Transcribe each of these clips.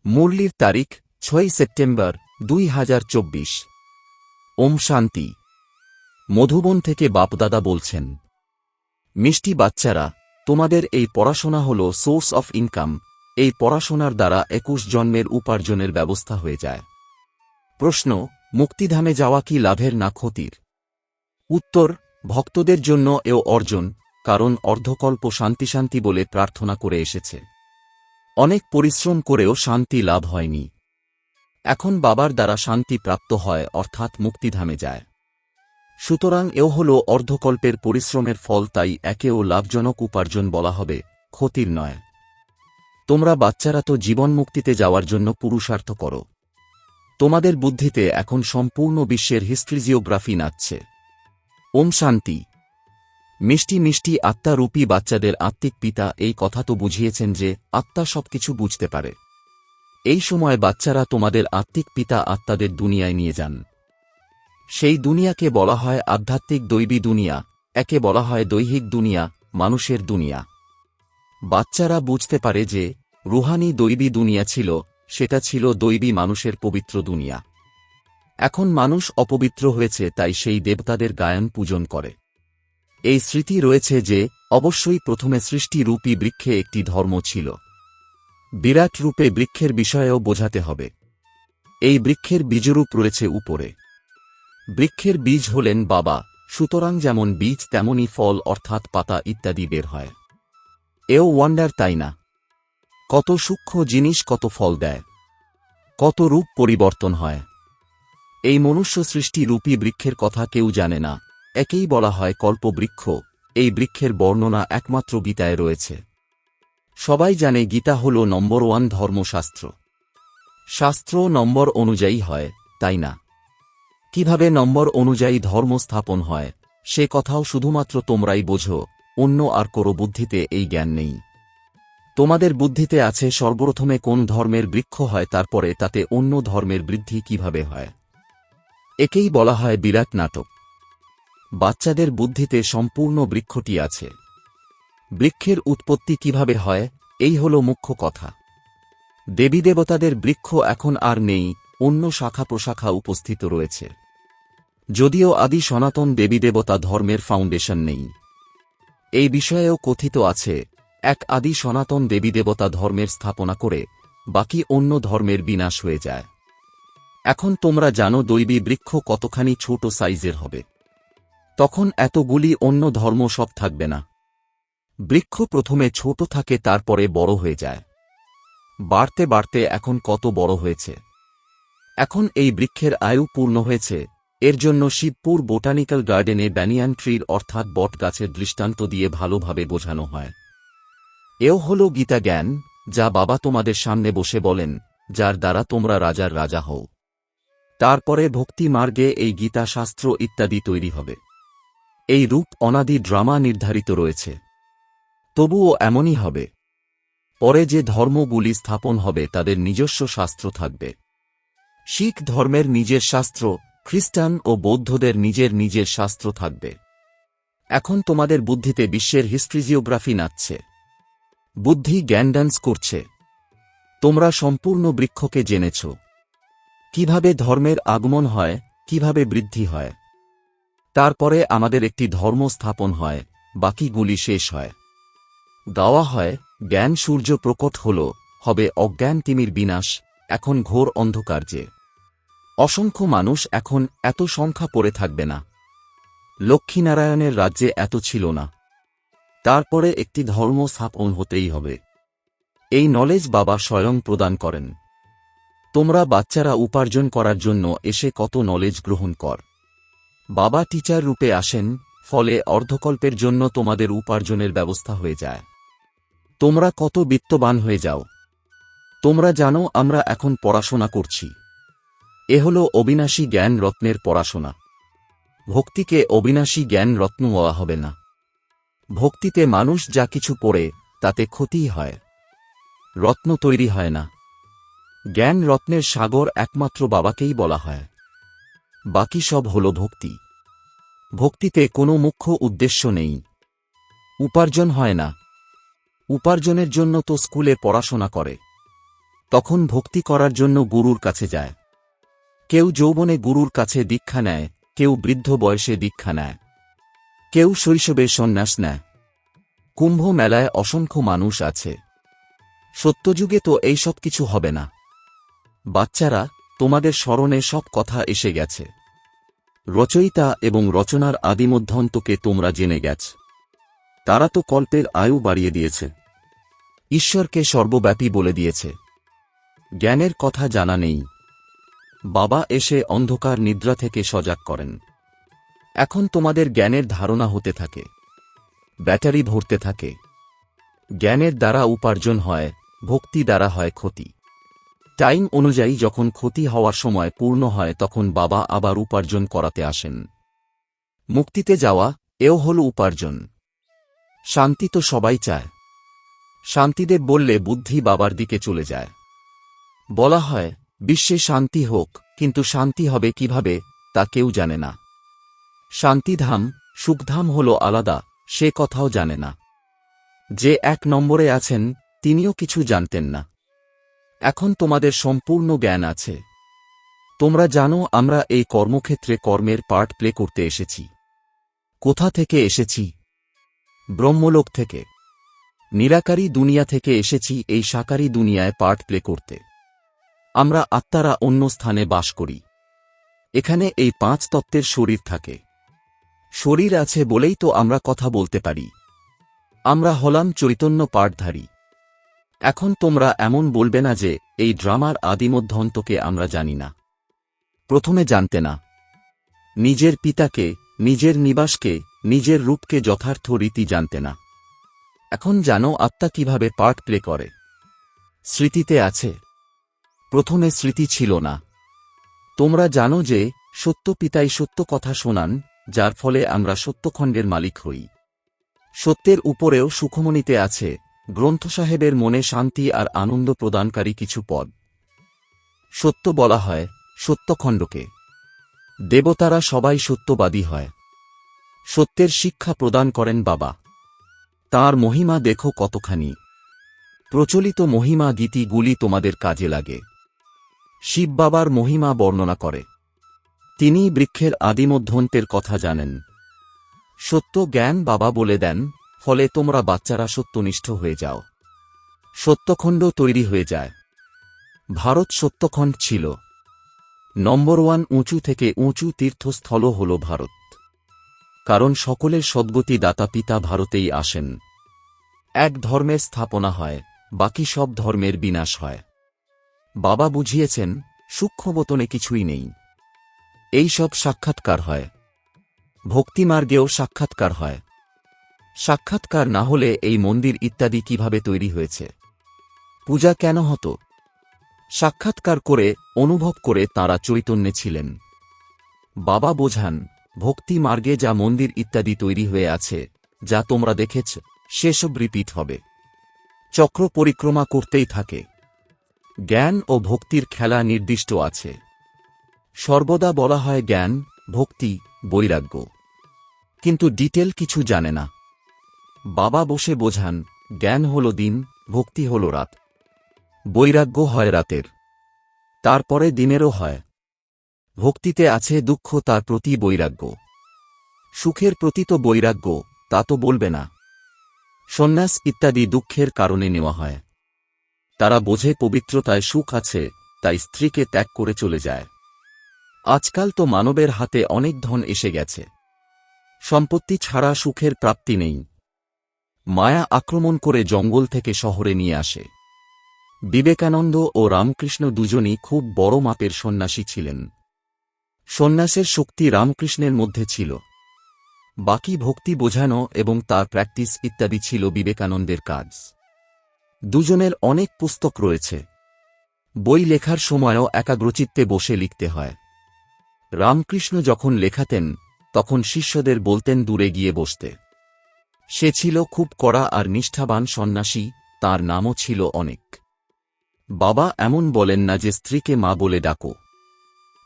মুরলির তারিখ ৬ সেপ্টেম্বর ২০২৪। ওম শান্তি। মধুবন থেকে বাপদাদা বলছেন, মিষ্টি বাচ্চারা, তোমাদের এই পড়াশোনা হল সোর্স অফ ইনকাম। এই পড়াশোনার দ্বারা ২১ জন্মের উপার্জনের ব্যবস্থা হয়ে যায়। প্রশ্ন, মুক্তিধামে যাওয়া কি লাভের না ক্ষতির? উত্তর, ভক্তদের জন্য এও অর্জন, কারণ অর্ধকল্প শান্তি শান্তি বলে প্রার্থনা করে এসেছে। অনেক পরিশ্রম করেও শান্তি লাভ হয়নি। এখন বাবার দ্বারা শান্তি প্রাপ্ত হয়, অর্থাৎ মুক্তিধামে যায়। সুতরাং এও হল অর্ধকল্পের পরিশ্রমের ফল, তাই একেও লাভজনক উপার্জন বলা হবে, ক্ষতির নয়। তোমরা বাচ্চারা তো জীবন মুক্তিতে যাওয়ার জন্য পুরুষার্থ করো। তোমাদের বুদ্ধিতে এখন সম্পূর্ণ বিশ্বের হিস্ট্রিজিওগ্রাফি নাচছে। ওম শান্তি। মিষ্টি মিষ্টি আত্মারূপী বাচ্চাদের আত্মিক পিতা এই কথা তো বুঝিয়েছেন যে আত্মা সবকিছু বুঝতে পারে। এই সময় বাচ্চারা তোমাদের আত্মিক পিতা আত্মাদের দুনিয়ায় নিয়ে যান। সেই দুনিয়াকে বলা হয় আধ্যাত্মিক দৈবী দুনিয়া, একে বলা হয় দৈহিক দুনিয়া, মানুষের দুনিয়া। বাচ্চারা বুঝতে পারে যে রুহানি দৈবী দুনিয়া ছিল, সেটা ছিল দৈবী মানুষের পবিত্র দুনিয়া। এখন মানুষ অপবিত্র হয়েছে, তাই সেই দেবতাদের গায়ন পূজন করে। এই স্মৃতি রয়েছে যে অবশ্যই প্রথমে সৃষ্টিরূপী বৃক্ষে একটি ধর্ম ছিল। বিরাট রূপে বৃক্ষের বিষয়েও বোঝাতে হবে। এই বৃক্ষের বীজরূপ রয়েছে উপরে। বৃক্ষের বীজ হলেন বাবা, সুতরাং যেমন বীজ তেমনই ফল, অর্থাৎ পাতা ইত্যাদি বের হয়। এও ওয়ান্ডার, তাই না? কত সূক্ষ্ম জিনিস কত ফল দেয়, কত রূপ পরিবর্তন হয়। এই মনুষ্য সৃষ্টি রূপী বৃক্ষের কথা কেউ জানে না, একেই বলা হয় কল্পবৃক্ষ। এই বৃক্ষের বর্ণনা একমাত্র গীতায় রয়েছে। সবাই জানে গীতা হল নম্বর 1 ধর্মশাস্ত্র। শাস্ত্র নম্বর অনুযায়ী হয়, তাই না? কিভাবে নম্বর অনুযায়ী ধর্ম স্থাপন হয় সে কথাও শুধুমাত্র তোমরাই বোঝো, অন্য আর কারো বুদ্ধিতে এই জ্ঞান নেই। তোমাদের বুদ্ধিতে আছে সর্বপ্রথমে কোন ধর্মের বৃক্ষ হয়, তারপরে তাতে অন্য ধর্মের বৃদ্ধি কিভাবে হয়। একেই বলা হয় বিরাট নাটক। বাচ্চাদের বুদ্ধিতে সম্পূর্ণ বৃক্ষটি আছে। বৃক্ষের উৎপত্তি কিভাবে হয়, এই হল মুখ্য কথা। দেবী দেবতাদের বৃক্ষ এখন আর নেই, অন্য শাখা প্রশাখা উপস্থিত রয়েছে। যদিও আদি সনাতন দেবী দেবতা ধর্মের ফাউন্ডেশন নেই। এই বিষয়েও কথিত আছে, এক আদি সনাতন দেবী দেবতা ধর্মের স্থাপনা করে বাকি অন্য ধর্মের বিনাশ হয়ে যায়। এখন তোমরা জানো দৈবী বৃক্ষ কতখানি ছোট সাইজের হবে। তখন এতগুলি অন্য ধর্ম সব থাকবে না। বৃক্ষ প্রথমে ছোট থাকে, তারপরে বড় হয়ে যায়। বাড়তে বাড়তে এখন কত বড় হয়েছে। এখন এই বৃক্ষের আয়ু পূর্ণ হয়েছে। এর জন্য শিবপুর বোটানিক্যাল গার্ডেনে ব্যানিয়ান ট্রির অর্থাৎ বট গাছের দৃষ্টান্ত দিয়ে ভালোভাবে বোঝানো হয়। এও হল গীতা জ্ঞান, যা বাবা তোমাদের সামনে বসে বলেন, যার দ্বারা তোমরা রাজার রাজা হও। তারপরে ভক্তি মার্গে এই গীতা শাস্ত্র ইত্যাদি তৈরি হবে। এই রূপ অনাদি ড্রামা নির্ধারিত রয়েছে। তবুও এমনই হবে। পরে যে ধর্মগুলি স্থাপন হবে তাদের নিজস্ব শাস্ত্র থাকবে। শিখ ধর্মের নিজের শাস্ত্র, খ্রিস্টান ও বৌদ্ধদের নিজের নিজের শাস্ত্র থাকবে। এখন তোমাদের বুদ্ধিতে বিশ্বের হিস্ট্রিজিওগ্রাফি নাচছে। বুদ্ধি জ্ঞান ডান্স করছে। তোমরা সম্পূর্ণ বৃক্ষকে জেনেছ। কিভাবে ধর্মের আগমন হয়, কিভাবে বৃদ্ধি হয়। তারপরে আমাদের একটি ধর্ম স্থাপন হয়, বাকিগুলি শেষ হয়। গাওয়া হয়, জ্ঞান সূর্য প্রকট হল, হবে অজ্ঞান তিমির বিনাশ। এখন ঘোর অন্ধকার যে অসংখ্য মানুষ, এখন এত সংখ্যা পড়ে থাকবে না। লক্ষ্মীনারায়ণের রাজ্যে এত ছিল না। তারপরে একটি ধর্ম স্থাপন হতেই হবে। এই নলেজ বাবা স্বয়ং প্রদান করেন। তোমরা বাচ্চারা উপার্জন করার জন্য এসে কত নলেজ গ্রহণ কর। বাবা টিচার রূপে আসেন, ফলে অর্ধকল্পের জন্য তোমাদের উপার্জনের ব্যবস্থা হয়ে যায়। তোমরা কত বিত্তবান হয়ে যাও। তোমরা জানো আমরা এখন পড়াশোনা করছি। এ হল অবিনাশী জ্ঞান রত্নের পড়াশোনা। ভক্তিকে অবিনাশী জ্ঞান রত্ন বলা হবে না। ভক্তিতে মানুষ যা কিছু পড়ে তাতে ক্ষতিই হয়, রত্ন তৈরি হয় না। জ্ঞান রত্নের সাগর একমাত্র বাবাকেই বলা হয়। বাকি সব হল ভক্তি। ভক্তিতে কোনো মুখ্য উদ্দেশ্য নেই। উপার্জন হয় না। উপার্জনের জন্য তো স্কুলে পড়াশোনা করে। তখন ভক্তি করার জন্য গুরুর কাছে যায়। কেউ যৌবনে গুরুর কাছে দীক্ষা নেয়, কেউ বৃদ্ধ বয়সে দীক্ষা নেয়, কেউ শৈশবে সন্ন্যাস নেয়। কুম্ভ মেলায় অসংখ্য মানুষ আছে। সত্যযুগে তো এইসব কিছু হবে না। বাচ্চারা, তোমাদের স্মরণে সব কথা এসে গেছে। রচয়িতা এবং রচনার আদিমধ্যন্তকে তোমরা জেনে গেছ। তারা তো কল্পের আয়ু বাড়িয়ে দিয়েছে, ঈশ্বরকে সর্বব্যাপী বলে দিয়েছে। জ্ঞানের কথা জানা নেই। বাবা এসে অন্ধকার নিদ্রা থেকে সজাগ করেন। এখন তোমাদের জ্ঞানের ধারণা হতে থাকে, ব্যাটারি ভরতে থাকে। জ্ঞানের দ্বারা উপার্জন হয়, ভক্তি দ্বারা হয় ক্ষতি। টাইম অনুযায়ী যখন ক্ষতি হওয়ার সময় পূর্ণ হয় তখন বাবা আবার উপার্জন করাতে আসেন। মুক্তিতে যাওয়া, এও হল উপার্জন। শান্তি তো সবাই চায়। শান্তিদেব বললে বুদ্ধি বাবার দিকে চলে যায়। বলা হয় বিশ্বে শান্তি হোক, কিন্তু শান্তি হবে কিভাবে তা কেউ জানে না। শান্তিধাম, সুখধাম হল আলাদা, সে কথাও জানে না। যে 1 নম্বরে আছেন তিনিও কিছু জানতেন না। এখন তোমাদের সম্পূর্ণ জ্ঞান আছে। তোমরা জানো আমরা এই কর্মক্ষেত্রে কর্মের পার্ট প্লে করতে এসেছি। কোথা থেকে এসেছি? ব্রহ্মলোক থেকে। নিরাকারী দুনিয়া থেকে এসেছি এই সাকারী দুনিয়ায় পার্ট প্লে করতে। আমরা আত্মারা অন্য স্থানে বাস করি। এখানে এই 5 তত্ত্বের শরীর থাকে। শরীর আছে বলেই তো আমরা কথা বলতে পারি। আমরা হলাম চৈতন্য পাঠধারী। এখন তোমরা এমন বলবে না যে এই ড্রামার আদিমধ্যন্তকে আমরা জানি না। প্রথমে জানতে না। নিজের পিতাকে, নিজের নিবাসকে, নিজের রূপকে যথার্থ রীতি জানতে না। এখন জানো আত্মা কিভাবে পার্ট প্লে করে। স্মৃতিতে আছে। প্রথমে স্মৃতি ছিল না। তোমরা জানো যে সত্য পিতাই সত্য কথা শোনান, যার ফলে আমরা সত্যখণ্ডের মালিক হই। সত্যের উপরেও সুখমণিতে আছে গ্রন্থ সাহেবের মনে শান্তি আর আনন্দ প্রদানকারী কিছু পদ। সত্য বলা হয় সত্যখণ্ডকে। দেবতারা সবাই সত্যবাদী হয়। সত্যের শিক্ষা প্রদান করেন বাবা। তাঁর মহিমা দেখো কতখানি। প্রচলিত মহিমা গীতিগুলি তোমাদের কাজে লাগে। শিব বাবার মহিমা বর্ণনা করে। তিনি বৃক্ষের আদিমধ্যন্তের কথা জানেন। সত্য জ্ঞান বাবা বলে দেন, ফলে তোমরা বাচ্চারা সত্যনিষ্ঠ হয়ে যাও। সত্যখণ্ড তৈরি হয়ে যায়। ভারত সত্যখণ্ড ছিল। নম্বর 1 উঁচু থেকে উঁচু তীর্থস্থল হল ভারত। কারণ সকলের সদ্গতি দাতা পিতা ভারতেই আসেন। এক ধর্মের স্থাপনা হয়, বাকি সব ধর্মের বিনাশ হয়। বাবা বুঝিয়েছেন সূক্ষ্মবতনে কিছুই নেই। এই সব সাক্ষাৎকার হয়। ভক্তিমার্গেও সাক্ষাৎকার হয়। সাক্ষাৎকার না হলে এই মন্দির ইত্যাদি কিভাবে তৈরি হয়েছে? পূজা কেন হতো? সাক্ষাৎকার করে, অনুভব করে তাঁরা চৈতন্যে ছিলেন। বাবা বোঝান ভক্তি মার্গে যা মন্দির ইত্যাদি তৈরি হয়ে আছে, যা তোমরা দেখেছ, সেসব রিপিট হবে। চক্র পরিক্রমা করতেই থাকে। জ্ঞান ও ভক্তির খেলা নির্দিষ্ট আছে। সর্বদা বলা হয় জ্ঞান, ভক্তি, বৈরাগ্য। কিন্তু ডিটেল কিছু জানে না। বাবা বসে বোঝান জ্ঞান হল দিন, ভক্তি হল রাত। বৈরাগ্য হয় রাতের, তারপরে দিনেরও হয়। ভক্তিতে আছে দুঃখ, তার প্রতি বৈরাগ্য। সুখের প্রতি তো বৈরাগ্য, তা তো বলবে না। সন্ন্যাস ইত্যাদি দুঃখের কারণে নেওয়া হয়। তারা বোঝে পবিত্রতায় সুখ আছে, তাই স্ত্রীকে ত্যাগ করে চলে যায়। আজকাল তো মানবের হাতে অনেক ধন এসে গেছে। সম্পত্তি ছাড়া সুখের প্রাপ্তি নেই। মায়া আক্রমণ করে জঙ্গল থেকে শহরে নিয়ে আসে। বিবেকানন্দ ও রামকৃষ্ণ দুজনই খুব বড় মাপের সন্ন্যাসী ছিলেন। সন্ন্যাসের শক্তি রামকৃষ্ণের মধ্যে ছিল। বাকি ভক্তি বোঝানো এবং তার প্র্যাকটিস ইত্যাদি ছিল বিবেকানন্দের কাজ। দুজনের অনেক পুস্তক রয়েছে। বই লেখার সময়ও একাগ্রচিত্তে বসে লিখতে হয়। রামকৃষ্ণ যখন লেখাতেন তখন শিষ্যদের বলতেন দূরে গিয়ে বসতে। সে ছিল খুব কড়া আর নিষ্ঠাবান সন্ন্যাসী, তার নামও ছিল অনেক। বাবা এমন বলেন না যে স্ত্রীকে মা বলে ডাকো।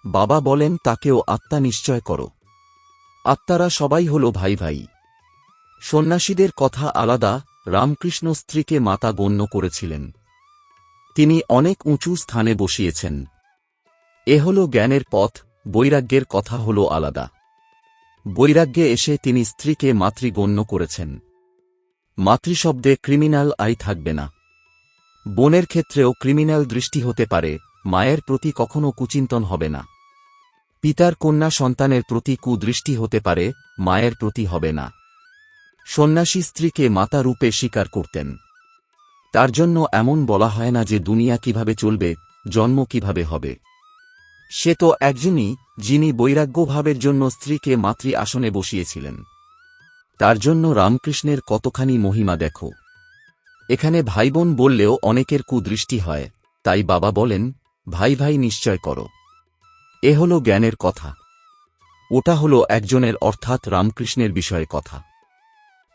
বাবা বলেন তাকেও আত্মা নিশ্চয় করো। আত্মারা সবাই হল ভাই ভাই। সন্ন্যাসীদের কথা আলাদা। রামকৃষ্ণ স্ত্রীকে মাতা গণ্য করেছিলেন। তিনি অনেক উঁচু স্থানে বসিয়েছেন। এ হল জ্ঞানের পথ, বৈরাগ্যের কথা হল আলাদা। বৈরাগ্যে এসে তিনি স্ত্রীকে মাতৃগণ্য করেছেন। মাতৃশব্দে ক্রিমিনাল আই থাকবে না। বোনের ক্ষেত্রেও ক্রিমিনাল দৃষ্টি হতে পারে, মায়ের প্রতি কখনো কুচিন্তন হবে না। পিতার কন্যা সন্তানের প্রতি কুদৃষ্টি হতে পারে, মায়ের প্রতি হবে না। সন্ন্যাসী স্ত্রীকে মাতা রূপে স্বীকার করতেন। তার জন্য এমন বলা হয় না যে দুনিয়া কিভাবে চলবে, জন্ম কিভাবে হবে। সে তো একজনই, যিনি বৈরাগ্যভাবের জন্য স্ত্রীকে মাতৃ আসনে বসিয়েছিলেন। তার জন্য রামকৃষ্ণের কতখানি মহিমা দেখো। এখানে ভাইবোন বললেও অনেকের কুদৃষ্টি হয়, তাই বাবা বলেন, ভাই ভাই নিশ্চয় করো। এ হল জ্ঞানের কথা। ওটা হল একজনের অর্থাৎ রামকৃষ্ণের বিষয়ে কথা।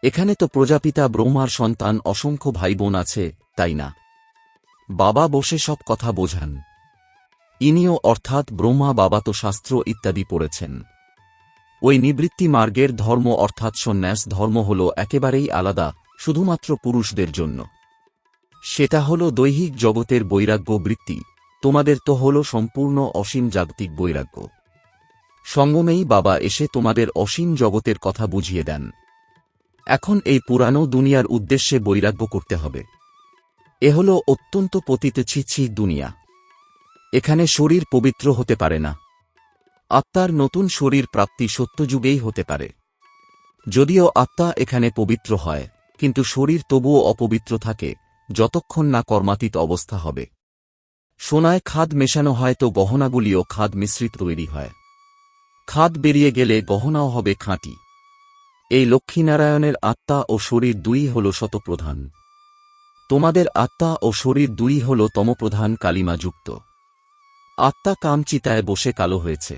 এখানে তো প্রজাপিতা ব্রহ্মার সন্তান অসংখ্য ভাইবোন আছে, তাই না? বাবা বসে সব কথা বোঝান। ইনিও অর্থাৎ ব্রহ্মা বাবা তো শাস্ত্র ইত্যাদি পড়েছেন। ওই নিবৃত্তি মার্গের ধর্ম অর্থাৎ সন্ন্যাস ধর্ম হল একেবারেই আলাদা, শুধুমাত্র পুরুষদের জন্য। সেটা হল দৈহিক জগতের বৈরাগ্য বৃত্তি, তোমাদের তো হল সম্পূর্ণ অসীম জাগতিক বৈরাগ্য। সঙ্গমেই বাবা এসে তোমাদের অসীম জগতের কথা বুঝিয়ে দেন। এখন এই পুরানো দুনিয়ার উদ্দেশ্যে বৈরাগ্য করতে হবে। এ হল অত্যন্ত পতিত ছিছি দুনিয়া। এখানে শরীর পবিত্র হতে পারে না। আত্মার নতুন শরীর প্রাপ্তি সত্যযুগেই হতে পারে। যদিও আত্মা এখানে পবিত্র হয়, কিন্তু শরীর তবুও অপবিত্র থাকে, যতক্ষণ না কর্মাতীত অবস্থা হবে। সোনায় খাদ মেশানো হয় তো গহনাগুলিও খাদ মিশ্রিত তৈরি হয়। খাদ বেরিয়ে গেলে গহনাও হবে খাঁটি। এই লক্ষ্মীনারায়ণের আত্মা ও শরীর দুই হল শতপ্রধান। তোমাদের আত্মা ও শরীর দুই হল তমপ্রধান কালিমাযুক্ত। আত্মা কামচিতায় বসে কালো হয়েছে।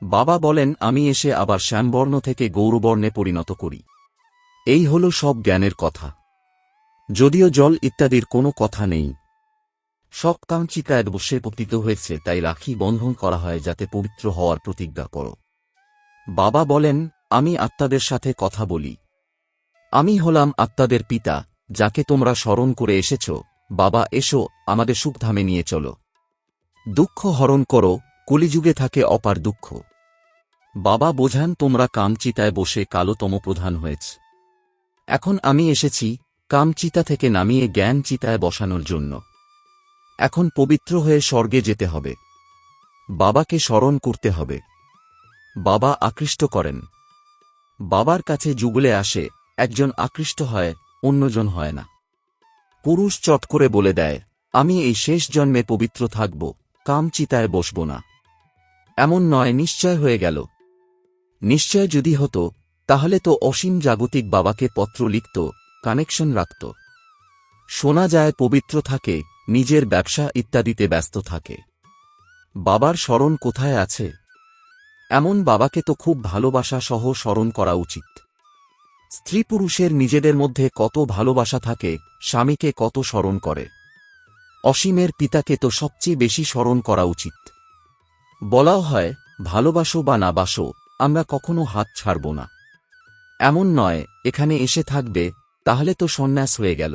বাবা বলেন, আমি এসে আবার শ্যামবর্ণ থেকে গৌরবর্ণে পরিণত করি। এই হল সব জ্ঞানের কথা। যদিও জল ইত্যাদির কোনো কথা নেই। সব কামচিতায় বসে পতিত হয়েছে, তাই রাখি বন্ধন করা হয় যাতে পবিত্র হওয়ার প্রতিজ্ঞা করো। বাবা বলেন, আমি আত্মাদের সাথে কথা বলি। আমি হলাম আত্মাদের পিতা, যাকে তোমরা স্মরণ করে এসেছ। বাবা এসো, আমাদের সুখধামে নিয়ে চলো। দুঃখ হরণ করো, কলিযুগে থাকে অপার দুঃখ। বাবা বোঝান, তোমরা কামচিতায় বসে কালোতম প্রধান হয়েছ। এখন আমি এসেছি কামচিতা থেকে নামিয়ে জ্ঞান চিতায় বসানোর জন্য। এখন পবিত্র হয়ে স্বর্গে যেতে হবে। বাবাকে স্মরণ করতে হবে। বাবা আকৃষ্ট করেন। বাবার কাছে যুগলে আসে, একজন আকৃষ্ট হয়, অন্যজন হয় না। পুরুষ চট করে বলে দেয়, আমি এই শেষ জন্মে পবিত্র থাকব, কামচিতায় বসব না। এমন নয়, নিশ্চয় হয়ে গেল। নিশ্চয় যদি হতো, তাহলে তো অসীম জাগতিক বাবাকে পত্র লিখত, কানেকশন রাখত। শোনা যায় পবিত্র থাকে, নিজের ব্যবসা ইত্যাদিতে ব্যস্ত থাকে। বাবার স্মরণ কোথায় আছে? এমন বাবাকে তো খুব ভালোবাসা সহ স্মরণ করা উচিত। স্ত্রী পুরুষের নিজেদের মধ্যে কত ভালোবাসা থাকে, স্বামীকে কত স্মরণ করে। অসীমের পিতাকে তো সবচেয়ে বেশি স্মরণ করা উচিত। বলাও হয়, ভালোবাসো বা না বাসো, আমরা কখনো হাত ছাড়ব না। এমন নয়, এখানে এসে থাকবে, তাহলে তো সন্ন্যাস হয়ে গেল।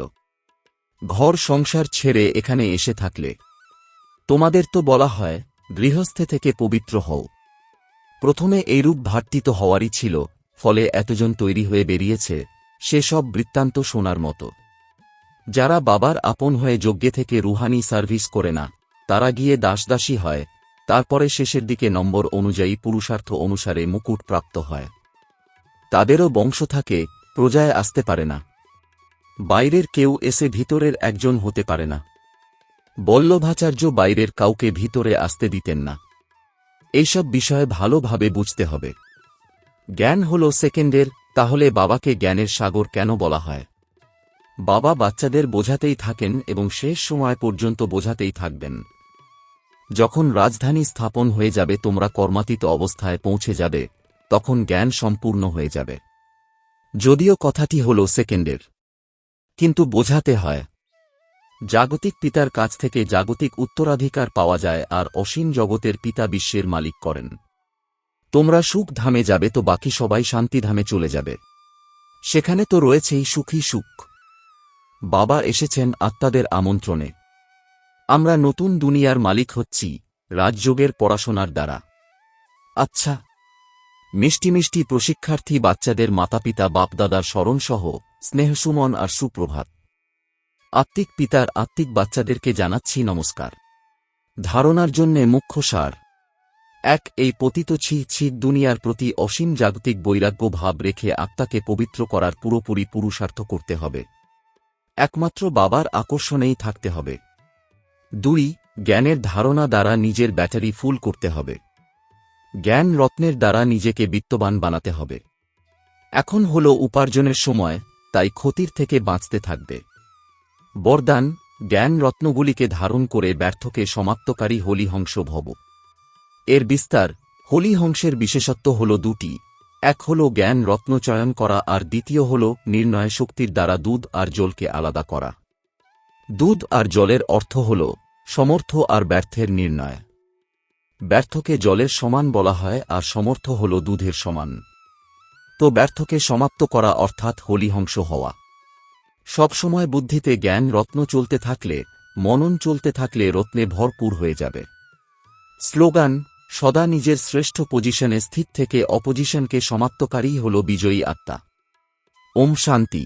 ঘর সংসার ছেড়ে এখানে এসে থাকলে। তোমাদের তো বলা হয়, গৃহস্থে থেকে পবিত্র হও। প্রথমে এইরূপ ভাট্টিত হওয়ারই ছিল, ফলে এতজন তৈরি হয়ে বেরিয়েছে, সেসব বৃত্তান্ত শোনার মতো। যারা বাবার আপন হয়ে যজ্ঞে থেকে রুহানি সার্ভিস করে না, তারা গিয়ে দাসদাসী হয়, তারপরে শেষের দিকে নম্বর অনুযায়ী পুরুষার্থ অনুসারে মুকুট প্রাপ্ত হয়। তাদেরও বংশ থাকে, প্রজায় আসতে পারে না। বাইরের কেউ এসে ভিতরের একজন হতে পারে না। বল্লভাচার্য বাইরের কাউকে ভিতরে আসতে দিতেন না। এইসব বিষয় ভালোভাবে বুঝতে হবে। জ্ঞান হল সেকেন্ডের, তাহলে বাবাকে জ্ঞানের সাগর কেন বলা হয়? বাবা বাচ্চাদের বোঝাতেই থাকেন এবং শেষ সময় পর্যন্ত বোঝাতেই থাকবেন। যখন রাজধানী স্থাপন হয়ে যাবে, তোমরা কর্মাতীত অবস্থায় পৌঁছে যাবে, তখন জ্ঞান সম্পূর্ণ হয়ে যাবে। যদিও কথাটি হল সেকেন্ডের, কিন্তু বোঝাতে হয়। জাগতিক পিতার কাছ থেকে জাগতিক উত্তরাধিকার পাওয়া যায়, আর অসীম জগতের পিতা বিশ্বের মালিক করেন। তোমরা সুখ ধামে যাবে তো বাকি সবাই শান্তিধামে চলে যাবে। সেখানে তো রয়েছেই সুখী সুখ। বাবা এসেছেন আত্মাদের আমন্ত্রণে। আমরা নতুন দুনিয়ার মালিক হচ্ছি রাজযোগের পড়াশোনার দ্বারা। আচ্ছা, মিষ্টি মিষ্টি প্রশিক্ষার্থী বাচ্চাদের মাতাপিতা বাপদাদার স্মরণসহ স্নেহসুমন আর সুপ্রভাত। আত্মিক পিতার আত্মিক বাচ্চাদেরকে জানাচ্ছি নমস্কার। ধারণার জন্যে মুখ্য সার: ১. এই পতিত ছিঃ দুনিয়ার প্রতি অসীম জাগতিক বৈরাগ্য ভাব রেখে আত্মাকে পবিত্র করার পুরোপুরি পুরুষার্থ করতে হবে। একমাত্র বাবার আকর্ষণেই থাকতে হবে। ২. জ্ঞানের ধারণা দ্বারা নিজের ব্যাটারি ফুল করতে হবে। জ্ঞান রত্নের দ্বারা নিজেকে বিত্তবান বানাতে হবে। এখন হল উপার্জনের সময়, তাই ক্ষতির থেকে বাঁচতে থাকবে। বরদান: জ্ঞান রত্নগুলিকে ধারণ করে ব্যর্থকে সমাপ্তকারী হলিহংস ভব। এর বিস্তার: হলিহংসের বিশেষত্ব হল দুটি। এক হল জ্ঞান রত্ন চয়ন করা, আর দ্বিতীয় হল নির্ণয় শক্তির দ্বারা দুধ আর জলকে আলাদা করা। দুধ আর জলের অর্থ হল সমর্থ আর ব্যর্থের নির্ণয়। ব্যর্থকে জলের সমান বলা হয় আর সমর্থ হল দুধের সমান। তো ব্যর্থকে সমাপ্ত করা অর্থাৎ হলিহংস হওয়া। সবসময় বুদ্ধিতে জ্ঞান রত্ন চলতে থাকলে, মনন চলতে থাকলে রত্নে ভরপুর হয়ে যাবে। স্লোগান: সদা নিজের শ্রেষ্ঠ পজিশনে স্থিত থেকে অপোজিশনকে সমাপ্তকারী হল বিজয়ী আত্মা। ওম শান্তি।